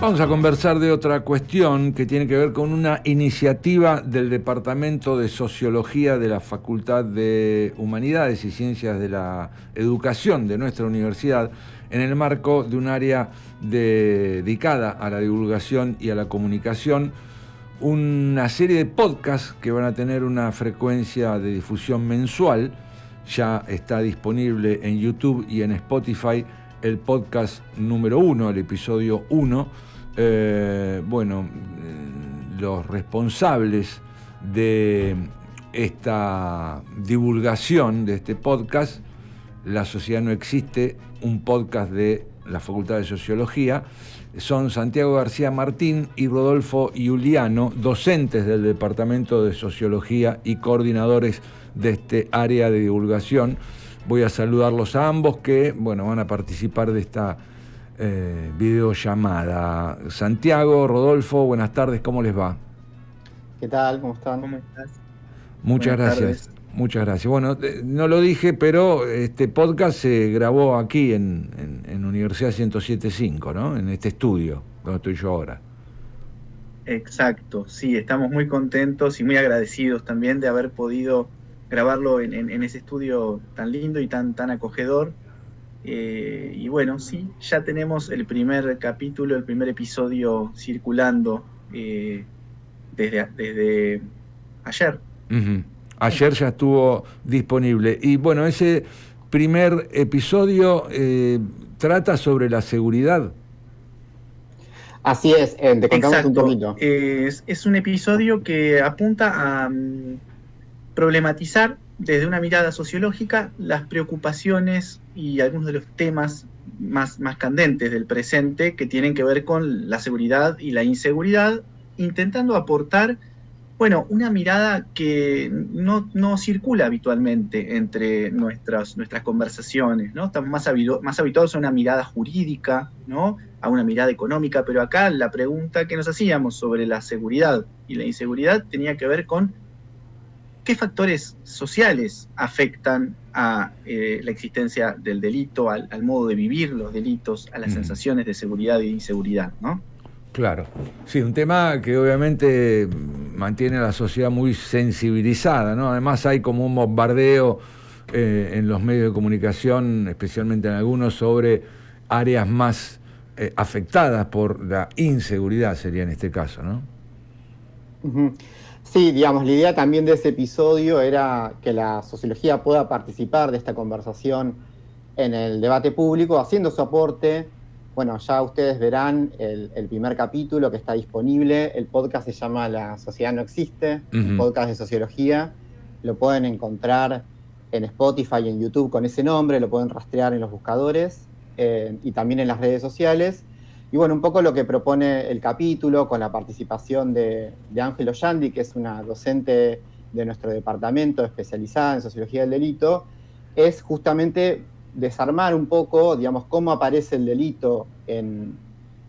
Vamos a conversar de otra cuestión que tiene que ver con una iniciativa del Departamento de Sociología de la Facultad de Humanidades y Ciencias de la Educación de nuestra universidad, en el marco de un área dedicada a la divulgación y a la comunicación, una serie de podcasts que van a tener una frecuencia de difusión mensual. Ya está disponible en YouTube y en Spotify el podcast número 1, el episodio 1. Los responsables de esta divulgación de este podcast, La Sociedad No Existe, un podcast de la Facultad de Sociología, son Santiago García Martín y Rodolfo Giuliano, docentes del Departamento de Sociología y coordinadores de este área de divulgación. Voy a saludarlos a ambos que van a participar de esta videollamada. Santiago, Rodolfo, buenas tardes, ¿cómo les va? ¿Qué tal? ¿Cómo están? ¿Cómo estás? Muchas gracias. Muchas gracias. Bueno, no lo dije, pero este podcast se grabó aquí en Universidad 107.5, ¿no? En este estudio donde estoy yo ahora. Exacto, sí, estamos muy contentos y muy agradecidos también de haber podido grabarlo en ese estudio tan lindo y tan acogedor. Y bueno, sí, ya tenemos el primer capítulo, el primer episodio circulando desde ayer. Uh-huh. Ayer ya estuvo disponible. Y bueno, ese primer episodio trata sobre la seguridad. Así es, te contamos. Exacto. Un poquito. Es un episodio que apunta a problematizar desde una mirada sociológica las preocupaciones y algunos de los temas más candentes del presente que tienen que ver con la seguridad y la inseguridad, intentando aportar una mirada que no circula habitualmente entre nuestras conversaciones, ¿no? Estamos más habituados a una mirada jurídica, ¿no? A una mirada económica, pero acá la pregunta que nos hacíamos sobre la seguridad y la inseguridad tenía que ver con qué factores sociales afectan a la existencia del delito, al modo de vivir los delitos, a las sensaciones de seguridad e inseguridad, ¿no? Claro, sí, un tema que obviamente mantiene a la sociedad muy sensibilizada, ¿no? Además hay como un bombardeo en los medios de comunicación, especialmente en algunos, sobre áreas más afectadas por la inseguridad, sería en este caso, ¿no? Uh-huh. Sí, digamos, la idea también de ese episodio era que la sociología pueda participar de esta conversación en el debate público, haciendo su aporte. Bueno, ya ustedes verán el primer capítulo que está disponible. El podcast se llama La Sociedad No Existe, un podcast de sociología. Lo pueden encontrar en Spotify y en YouTube con ese nombre, lo pueden rastrear en los buscadores y también en las redes sociales. Y bueno, un poco lo que propone el capítulo, con la participación de Ángel Ollandi, que es una docente de nuestro departamento especializada en sociología del delito, es justamente desarmar un poco, digamos, cómo aparece el delito en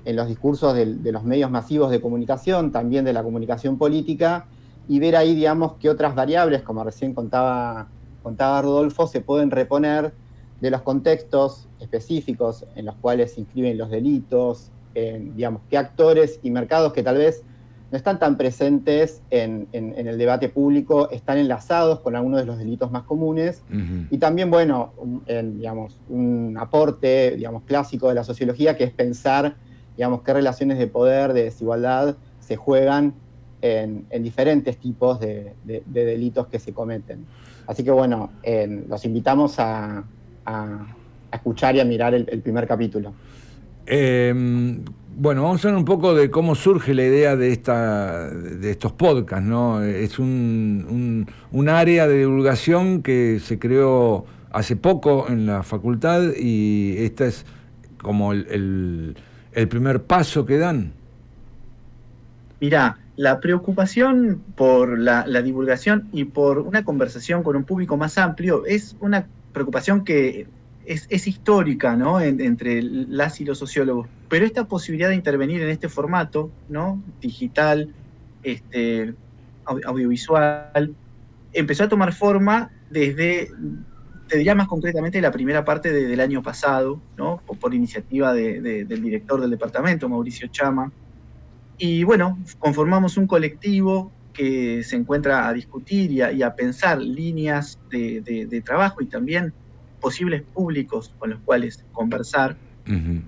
los discursos de los medios masivos de comunicación, también de la comunicación política, y ver ahí, digamos, qué otras variables, como recién contaba Rodolfo, se pueden reponer de los contextos específicos en los cuales se inscriben los delitos, digamos, qué actores y mercados que tal vez no están tan presentes en el debate público, están enlazados con algunos de los delitos más comunes. Uh-huh. Y también, digamos, un aporte, digamos, clásico de la sociología, que es pensar, digamos, qué relaciones de poder, de desigualdad se juegan en diferentes tipos de delitos que se cometen. Así que, los invitamos a escuchar y a mirar el primer capítulo. Vamos a hablar un poco de cómo surge la idea de estos podcasts, ¿no? Es un área de divulgación que se creó hace poco en la facultad y esta es como el primer paso que dan. Mirá, la preocupación por la divulgación y por una conversación con un público más amplio es una preocupación que es histórica, ¿no? Entre las y los sociólogos, pero esta posibilidad de intervenir en este formato, ¿no? Digital, audiovisual, empezó a tomar forma desde, te diría más concretamente, la primera parte del año pasado, ¿no? Por iniciativa del director del departamento, Mauricio Chama. Y bueno, conformamos un colectivo que se encuentra a discutir y a pensar líneas de trabajo y también posibles públicos con los cuales conversar. Uh-huh.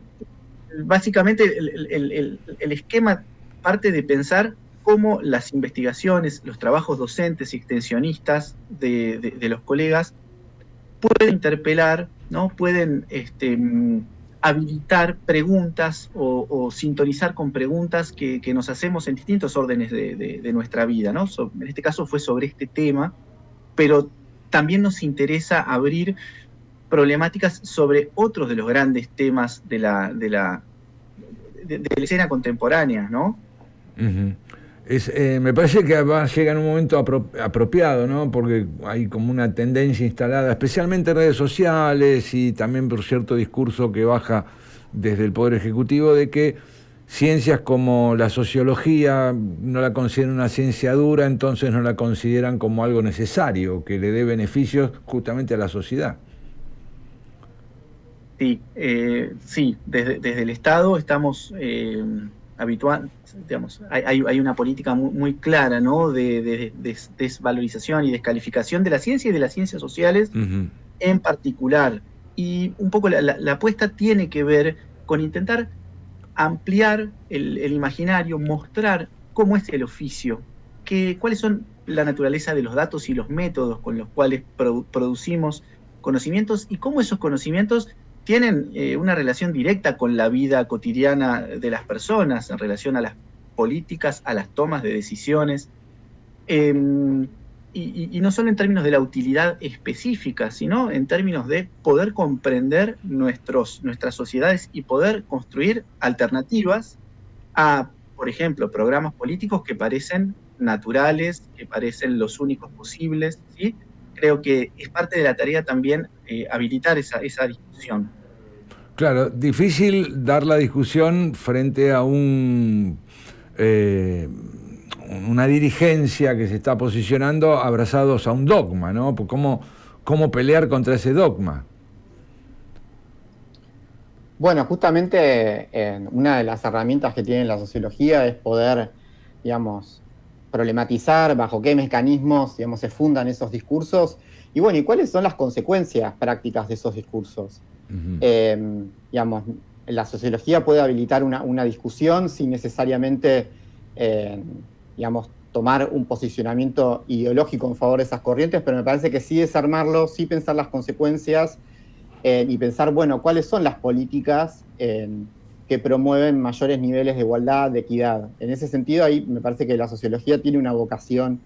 Básicamente el esquema parte de pensar cómo las investigaciones, los trabajos docentes y extensionistas de los colegas pueden interpelar, ¿no? Pueden habilitar preguntas o sintonizar con preguntas que nos hacemos en distintos órdenes de nuestra vida, ¿no? En este caso fue sobre este tema, pero también nos interesa abrir problemáticas sobre otros de los grandes temas de la escena contemporánea, ¿no? Uh-huh. Me parece que va a llegar en un momento apropiado, ¿no? Porque hay como una tendencia instalada, especialmente en redes sociales y también por cierto discurso que baja desde el Poder Ejecutivo, de que ciencias como la sociología no la consideran una ciencia dura, entonces no la consideran como algo necesario, que le dé beneficios justamente a la sociedad. Sí, desde el Estado estamos habituando, digamos, hay una política muy clara, ¿no? de desvalorización y descalificación de la ciencia y de las ciencias sociales uh-huh. en particular. Y un poco la apuesta tiene que ver con intentar ampliar el imaginario, mostrar cómo es el oficio, cuáles son la naturaleza de los datos y los métodos con los cuales producimos conocimientos y cómo esos conocimientos tienen una relación directa con la vida cotidiana de las personas, en relación a las políticas, a las tomas de decisiones, y no solo en términos de la utilidad específica, sino en términos de poder comprender nuestras sociedades y poder construir alternativas a, por ejemplo, programas políticos que parecen naturales, que parecen los únicos posibles, ¿sí? Creo que es parte de la tarea también habilitar esa discusión. Claro, difícil dar la discusión frente a una dirigencia que se está posicionando abrazados a un dogma, ¿no? ¿Cómo pelear contra ese dogma? Bueno, justamente una de las herramientas que tiene la sociología es poder, digamos, problematizar bajo qué mecanismos, digamos, se fundan esos discursos y bueno, ¿y cuáles son las consecuencias prácticas de esos discursos? Uh-huh. Digamos, la sociología puede habilitar una discusión sin necesariamente, digamos, tomar un posicionamiento ideológico en favor de esas corrientes, pero me parece que sí desarmarlo, sí pensar las consecuencias y pensar, bueno, cuáles son las políticas que promueven mayores niveles de igualdad, de equidad. En ese sentido, ahí me parece que la sociología tiene una vocación,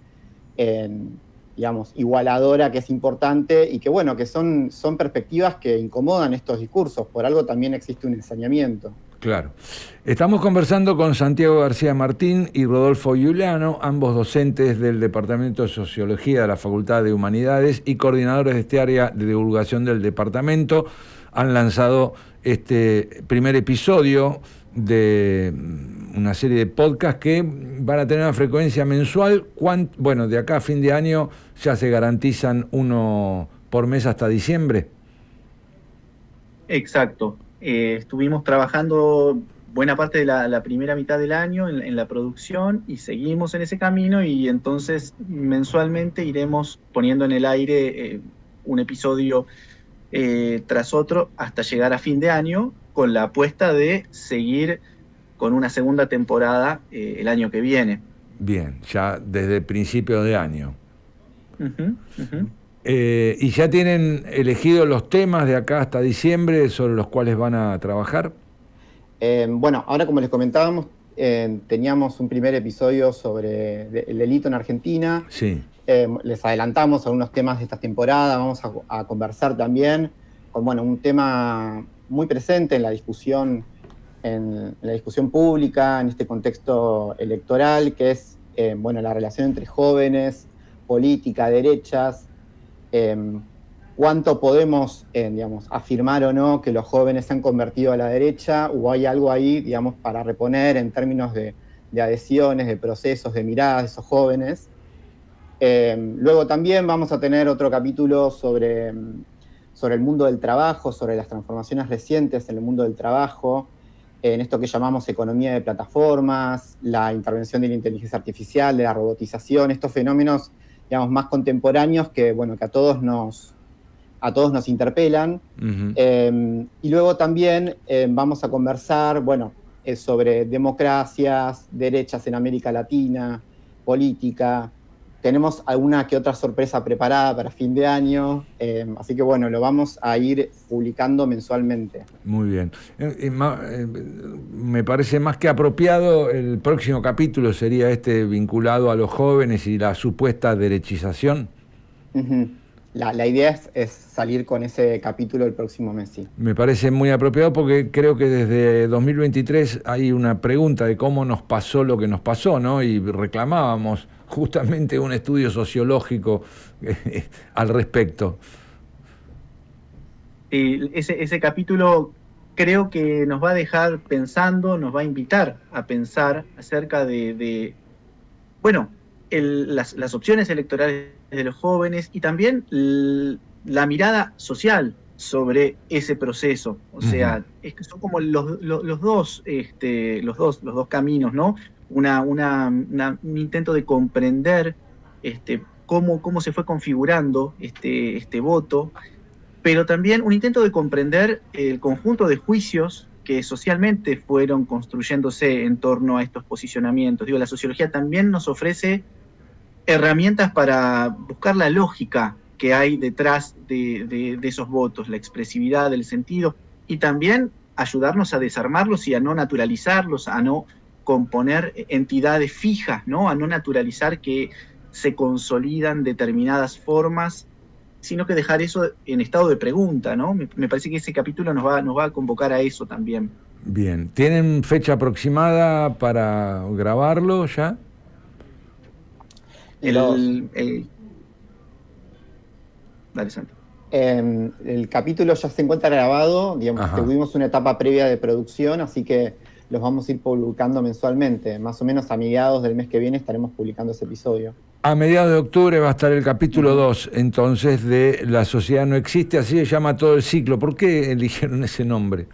digamos, igualadora, que es importante y que, bueno, que son perspectivas que incomodan estos discursos. Por algo también existe un ensañamiento. Claro. Estamos conversando con Santiago García Martín y Rodolfo Giuliano, ambos docentes del Departamento de Sociología de la Facultad de Humanidades y coordinadores de este área de divulgación del departamento. Han lanzado este primer episodio de una serie de podcasts que van a tener una frecuencia mensual. Bueno, de acá a fin de año ya se garantizan uno por mes hasta diciembre. Exacto. Estuvimos trabajando buena parte de la primera mitad del año en la producción y seguimos en ese camino y entonces mensualmente iremos poniendo en el aire un episodio tras otro hasta llegar a fin de año con la apuesta de seguir con una segunda temporada el año que viene. Bien, ya desde principio de año. Uh-huh, uh-huh. ¿Y ya tienen elegidos los temas de acá hasta diciembre sobre los cuales van a trabajar? Bueno, ahora como les comentábamos, teníamos un primer episodio sobre el delito en Argentina. Sí. Les adelantamos algunos temas de esta temporada. Vamos a conversar también con, bueno, un tema muy presente en la discusión pública, en este contexto electoral, que es bueno, la relación entre jóvenes, política, derechas. ¿Cuánto podemos, digamos, afirmar o no que los jóvenes se han convertido a la derecha o hay algo ahí, digamos, para reponer en términos de adhesiones, de procesos, de miradas de esos jóvenes? Luego también vamos a tener otro capítulo sobre el mundo del trabajo, sobre las transformaciones recientes en el mundo del trabajo, en esto que llamamos economía de plataformas, la intervención de la inteligencia artificial, de la robotización, estos fenómenos, digamos, más contemporáneos que, bueno, que a todos nos interpelan. Y luego también vamos a conversar, bueno, sobre democracias, derechas en América Latina, política. Tenemos alguna que otra sorpresa preparada para fin de año, así que bueno, lo vamos a ir publicando mensualmente. Muy bien. Me parece más que apropiado, el próximo capítulo sería vinculado a los jóvenes y la supuesta derechización. Uh-huh. La idea es salir con ese capítulo el próximo mes, sí. Me parece muy apropiado porque creo que desde 2023 hay una pregunta de cómo nos pasó lo que nos pasó, ¿no? Y reclamábamos justamente un estudio sociológico al respecto. Ese capítulo creo que nos va a dejar pensando, nos va a invitar a pensar acerca de las opciones electorales de los jóvenes y también la mirada social sobre ese proceso. O sea, es que son como los dos caminos, ¿no? Un intento de comprender cómo se fue configurando este voto, pero también un intento de comprender el conjunto de juicios que socialmente fueron construyéndose en torno a estos posicionamientos. Digo, la sociología también nos ofrece herramientas para buscar la lógica que hay detrás de esos votos, la expresividad del sentido, y también ayudarnos a desarmarlos y a no naturalizarlos, a no componer entidades fijas, ¿no? A no naturalizar que se consolidan determinadas formas, sino que dejar eso en estado de pregunta, ¿no? Me parece que ese capítulo nos va a convocar a eso también. Bien. ¿Tienen fecha aproximada para grabarlo ya? Dale, Santi. El capítulo ya se encuentra grabado, digamos, tuvimos una etapa previa de producción, así que los vamos a ir publicando mensualmente. Más o menos a mediados del mes que viene estaremos publicando ese episodio. A mediados de octubre va a estar el capítulo 2, entonces, de La sociedad no existe, así se llama todo el ciclo. ¿Por qué eligieron ese nombre?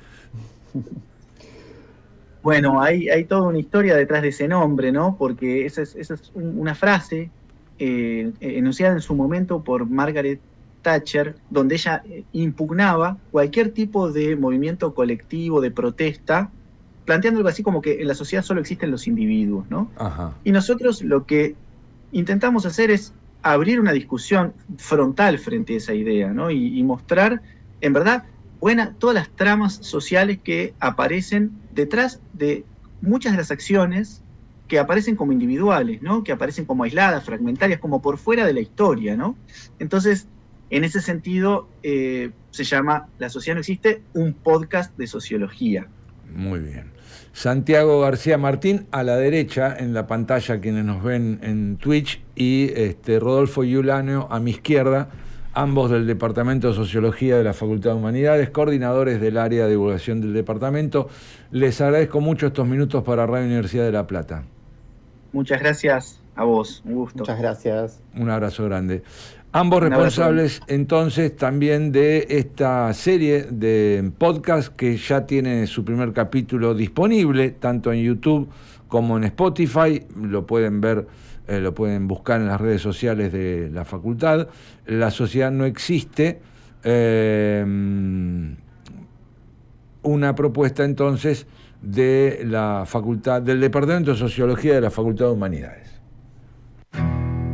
Bueno, hay toda una historia detrás de ese nombre, ¿no? Porque esa es una frase enunciada en su momento por Margaret Thatcher, donde ella impugnaba cualquier tipo de movimiento colectivo, de protesta, planteando algo así como que en la sociedad solo existen los individuos, ¿no? Ajá. Y nosotros lo que intentamos hacer es abrir una discusión frontal frente a esa idea, ¿no? Y mostrar, en verdad, todas las tramas sociales que aparecen detrás de muchas de las acciones que aparecen como individuales, ¿no? Que aparecen como aisladas, fragmentarias, como por fuera de la historia, ¿no? Entonces, en ese sentido, se llama La sociedad no existe, un podcast de sociología. Muy bien. Santiago García Martín, a la derecha, en la pantalla, quienes nos ven en Twitch, y Rodolfo Iulano, a mi izquierda, ambos del Departamento de Sociología de la Facultad de Humanidades, coordinadores del área de divulgación del departamento. Les agradezco mucho estos minutos para Radio Universidad de La Plata. Muchas gracias a vos, un gusto. Muchas gracias. Un abrazo grande. Ambos responsables entonces también de esta serie de podcast que ya tiene su primer capítulo disponible, tanto en YouTube como en Spotify. Lo pueden ver, lo pueden buscar en las redes sociales de la facultad. La sociedad no existe. Una propuesta entonces de la facultad, del Departamento de Sociología de la Facultad de Humanidades.